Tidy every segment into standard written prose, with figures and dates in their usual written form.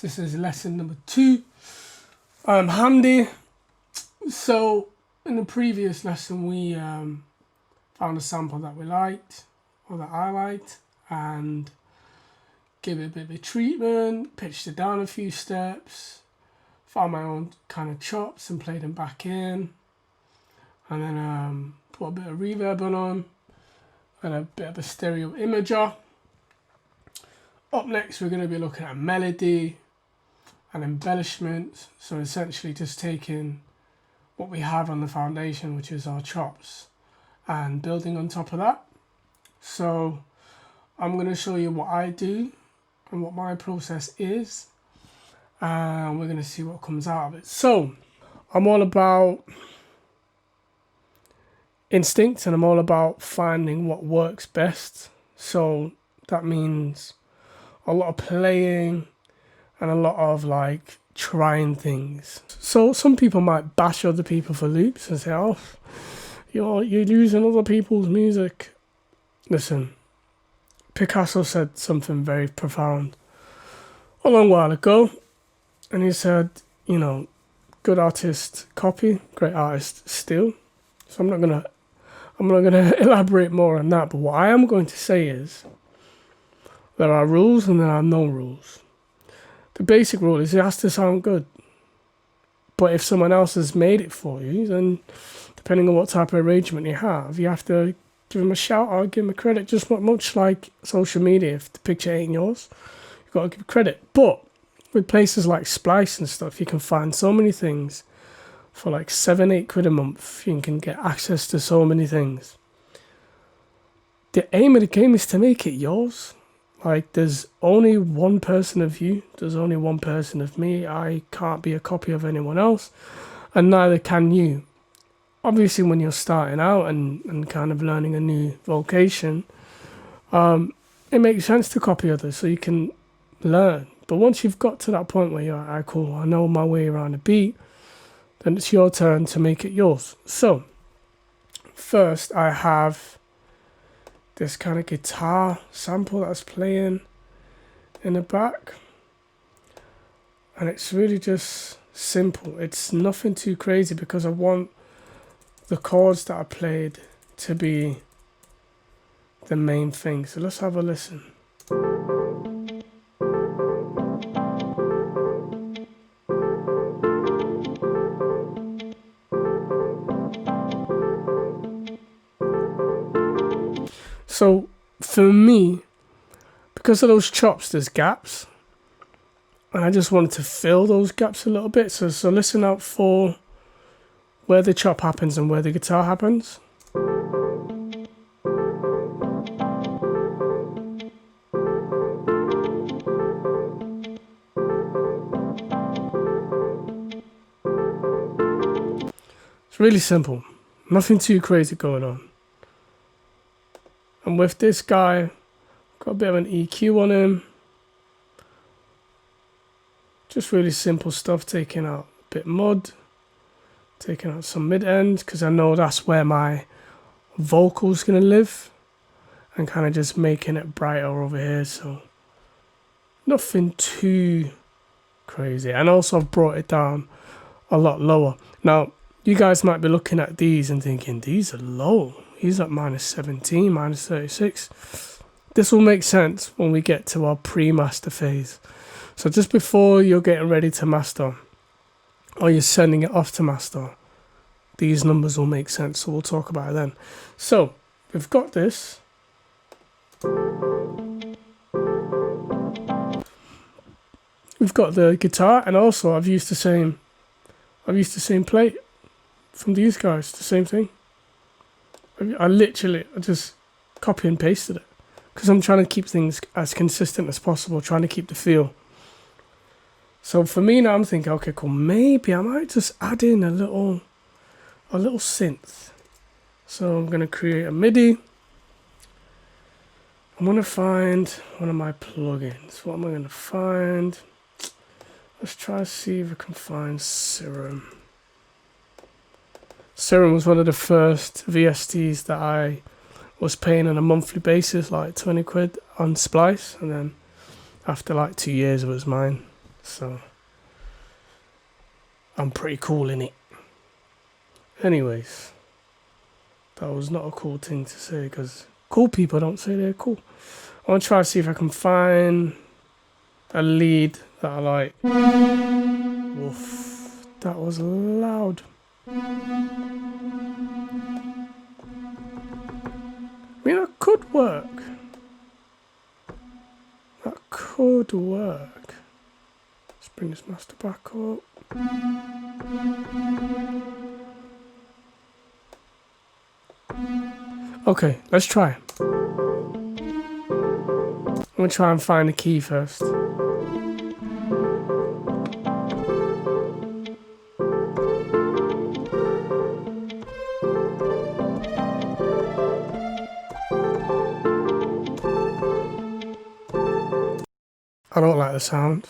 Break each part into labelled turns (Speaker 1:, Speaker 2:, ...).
Speaker 1: This is lesson number 2. Handy. So in the previous lesson we found a sample that we liked, or that I liked, and gave it a bit of a treatment, pitched it down a few steps, found my own kind of chops and played them back in, and then put a bit of reverb on and a bit of a stereo imager. Up next we're going to be looking at melody and embellishment, so essentially just taking what we have on the foundation, which is our chops, and building on top of that. So I'm going to show you what I do and what my process is, and we're going to see what comes out of it. So I'm all about instinct, and I'm all about finding what works best. So that means a lot of playing and a lot of like trying things. So some people might bash other people for loops and say, oh, you're using other people's music. Listen, Picasso said something very profound a long while ago, and he said, you know, good artist copy, great artist steal. So I'm not gonna elaborate more on that, but what I am going to say is there are rules and there are no rules. The basic rule is it has to sound good. But if someone else has made it for you, then depending on what type of arrangement you have to give them a shout out, give them a credit, just not much like social media. If the picture ain't yours, you've got to give credit. But with places like Splice and stuff, you can find so many things for like 7-8 quid a month. You can get access to so many things. The aim of the game is to make it yours. Like, there's only one person of you, there's only one person of me. I can't be a copy of anyone else, and neither can you. Obviously, when you're starting out and kind of learning a new vocation, it makes sense to copy others so you can learn. But once you've got to that point where you're like, cool, I know my way around a beat, then it's your turn to make it yours. So, first I have this kind of guitar sample that's playing in the back, and it's really just simple. It's nothing too crazy because I want the chords that I played to be the main thing. So let's have a listen. So for me, because of those chops, there's gaps, and I just wanted to fill those gaps a little bit. So listen out for where the chop happens and where the guitar happens. It's really simple, nothing too crazy going on. And with this guy, got a bit of an EQ on him. Just really simple stuff, taking out a bit mud, taking out some mid-end, because I know that's where my vocal's going to live, and kind of just making it brighter over here. So nothing too crazy. And also I've brought it down a lot lower. Now, you guys might be looking at these and thinking, these are low. He's at -17, -36. This will make sense when we get to our pre-master phase. So just before you're getting ready to master, or you're sending it off to master, these numbers will make sense. So we'll talk about it then. So we've got this. We've got the guitar, and also I've used the same plate from these guys, the same thing. I just copy and pasted it because I'm trying to keep things as consistent as possible, trying to keep the feel. So for me now, I'm thinking, okay, cool, maybe I might just add in a little synth. So I'm going to create a MIDI. I'm gonna find one of my plugins. What am I gonna find? Let's try to see if I can find Serum. Serum was one of the first VSTs that I was paying on a monthly basis, like 20 quid on Splice, and then after like 2 years it was mine. So I'm pretty cool in it. Anyways, that was not a cool thing to say because cool people don't say they're cool. I want to try to see if I can find a lead that I like. Woof, that was loud. I mean, that could work. That could work. Let's bring this master back up. Okay, let's try. I'm gonna try and find the key first. I don't like the sound.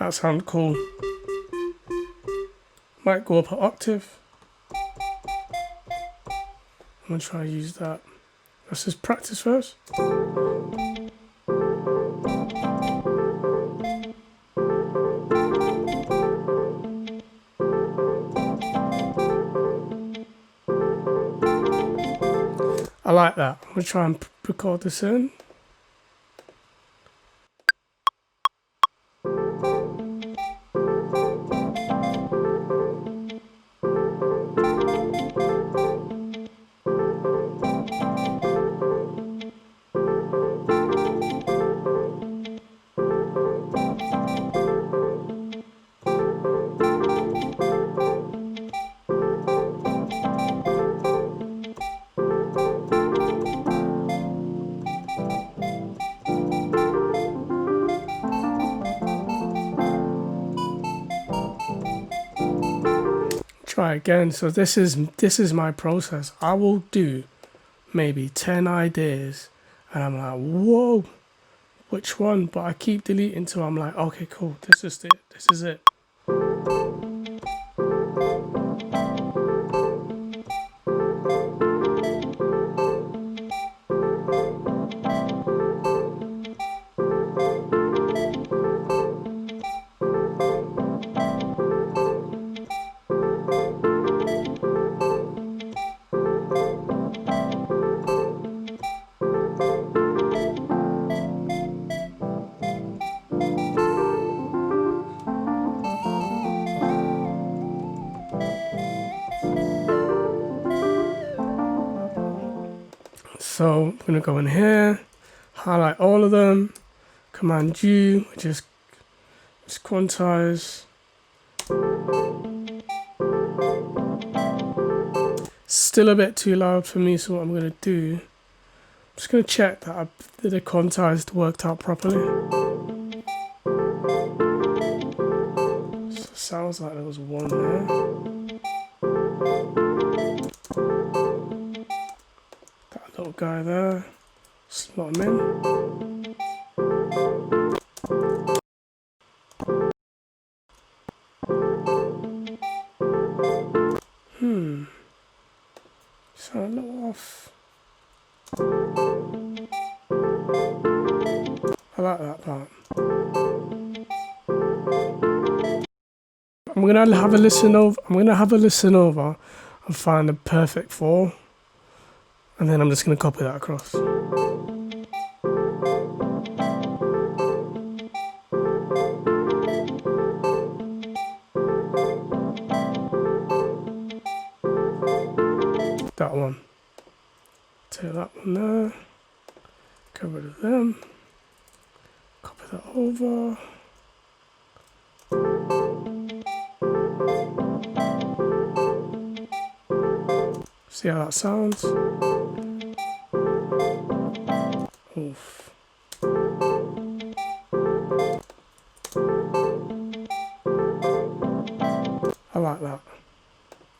Speaker 1: That sounds cool. Might go up an octave. I'm gonna try to use that. Let's just practice first. I like that. I'm gonna try and record this in. Try again. So this is my process. I will do maybe 10 ideas and I'm like, whoa, which one? But I keep deleting till I'm like, okay, cool, this is it. This is it. So I'm gonna go in here, highlight all of them, Command U, just quantize. Still a bit too loud for me, so what I'm gonna do, I'm just gonna check that the quantized worked out properly. So it sounds like there was one there. That little guy there, slot him in. Sound a little off. I like that part. I'm gonna have a listen over. And find the perfect 4, and then I'm just gonna copy that across. That one. there. Get rid of them. Copy that over. See how that sounds? Oof. I like that.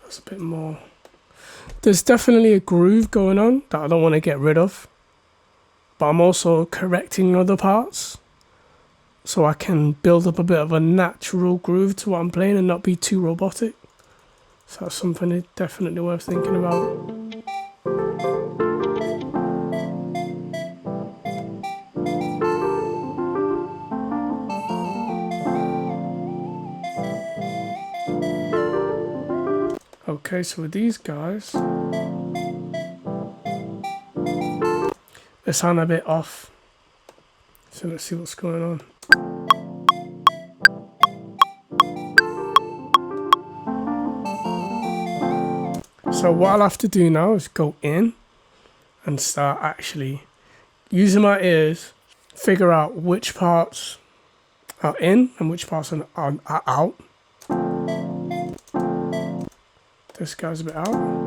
Speaker 1: That's a bit more. There's definitely a groove going on that I don't want to get rid of. But I'm also correcting other parts. So I can build up a bit of a natural groove to what I'm playing and not be too robotic. So that's something that's definitely worth thinking about. Okay, so with these guys, they sound a bit off. So let's see what's going on. So what I'll have to do now is go in and start actually using my ears, figure out which parts are in and which parts are out. This guy's a bit out.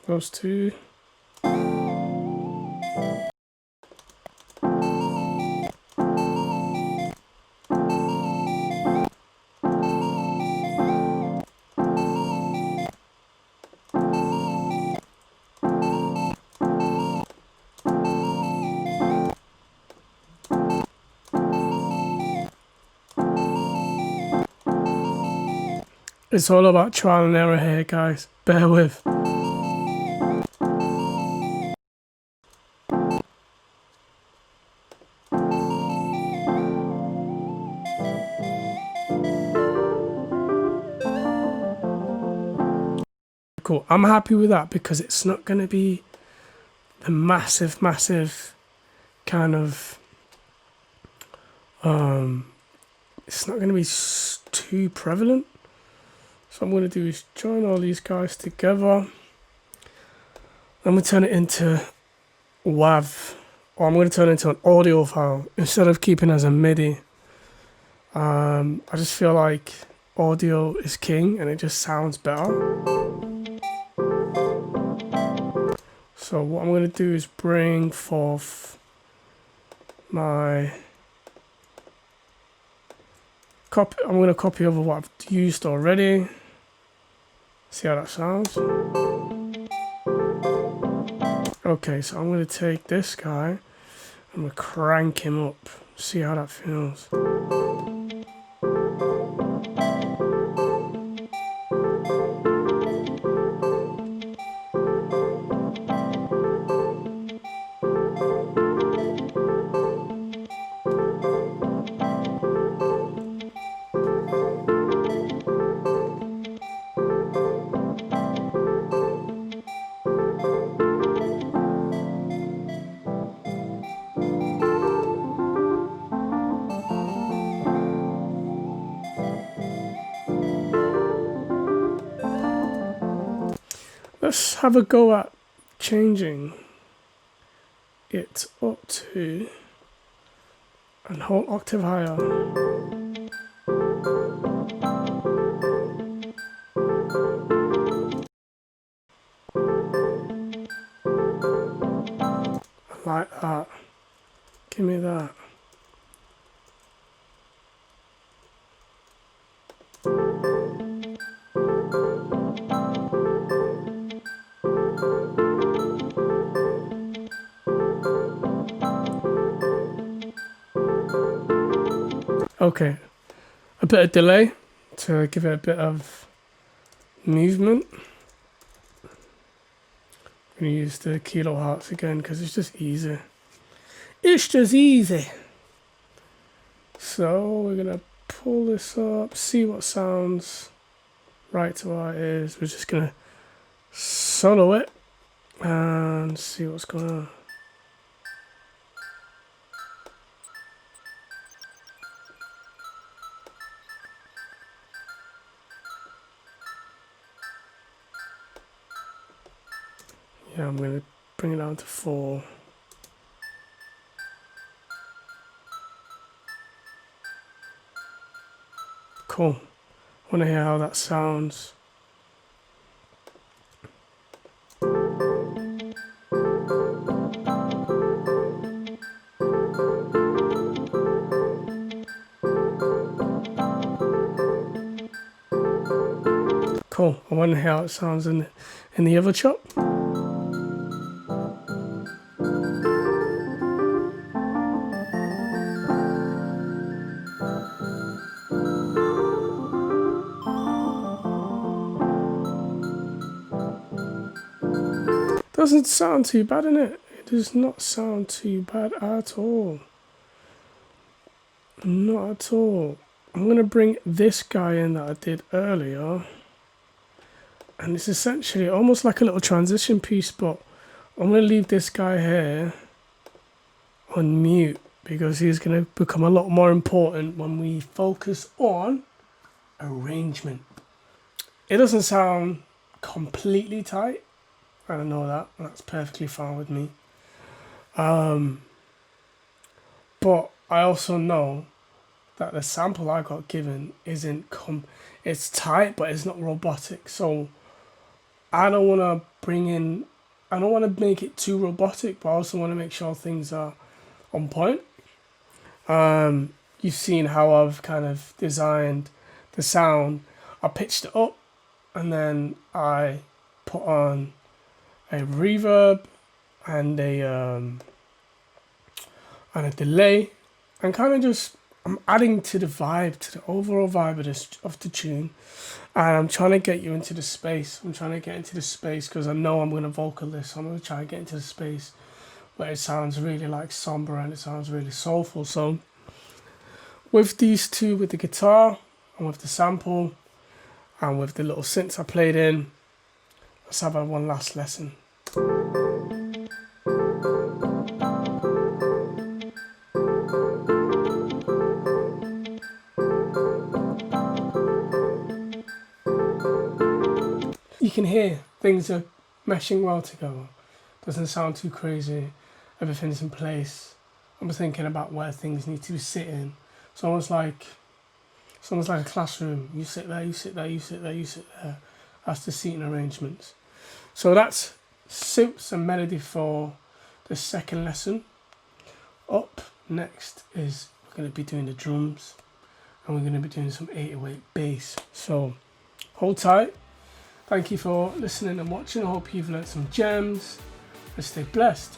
Speaker 1: Those two. It's all about trial and error here, guys. Bear with. Cool. I'm happy with that because it's not going to be the massive kind of it's not going to be too prevalent. So what I'm going to do is join all these guys together. I'm going to turn it into WAV, or I'm going to turn it into an audio file instead of keeping it as a MIDI. I just feel like audio is king and it just sounds better. So what I'm going to do is bring forth my copy. I'm going to copy over what I've used already. See how that sounds. Okay, so I'm going to take this guy and we'll crank him up. See how that feels. Let's have a go at changing it up to a whole octave higher. I like that. Give me that. Okay, a bit of delay to give it a bit of movement. I'm going to use the kilohertz again because it's just easy. It's just easy. So we're going to pull this up, see what sounds right to our ears. We're just gonna solo it and see what's going on. Yeah, I'm gonna bring it down to 4. Cool. Want to hear how that sounds. Cool. I want to hear how it sounds in the other chop. Doesn't sound too bad, innit? It does not sound too bad at all. Not at all. I'm going to bring this guy in that I did earlier. And it's essentially almost like a little transition piece, but I'm going to leave this guy here on mute because he's going to become a lot more important when we focus on arrangement. It doesn't sound completely tight. I don't know that. That's perfectly fine with me. But I also know that the sample I got given isn't it's tight, but it's not robotic. So I don't want to I don't want to make it too robotic, but I also want to make sure things are on point. You've seen how I've kind of designed the sound. I pitched it up and then I put on a reverb and a delay, and kind of just I'm adding to the vibe, to the overall vibe of the tune, and I'm trying to get you into the space. I'm trying to get into the space because I know I'm going to vocal this. So I'm going to try and get into the space where it sounds really like somber and it sounds really soulful. So with these two, with the guitar and with the sample and with the little synths I played in, let's have one last lesson. You can hear things are meshing well together. Doesn't sound too crazy. Everything's in place. I'm thinking about where things need to be sitting. It's almost like a classroom. You sit there, you sit there, you sit there, you sit there. That's the seating arrangements. So that's Soups and Melody for the second lesson. Up next is we're going to be doing the drums and we're going to be doing some 808 bass. So hold tight. Thank you for listening and watching. I hope you've learned some gems and stay blessed.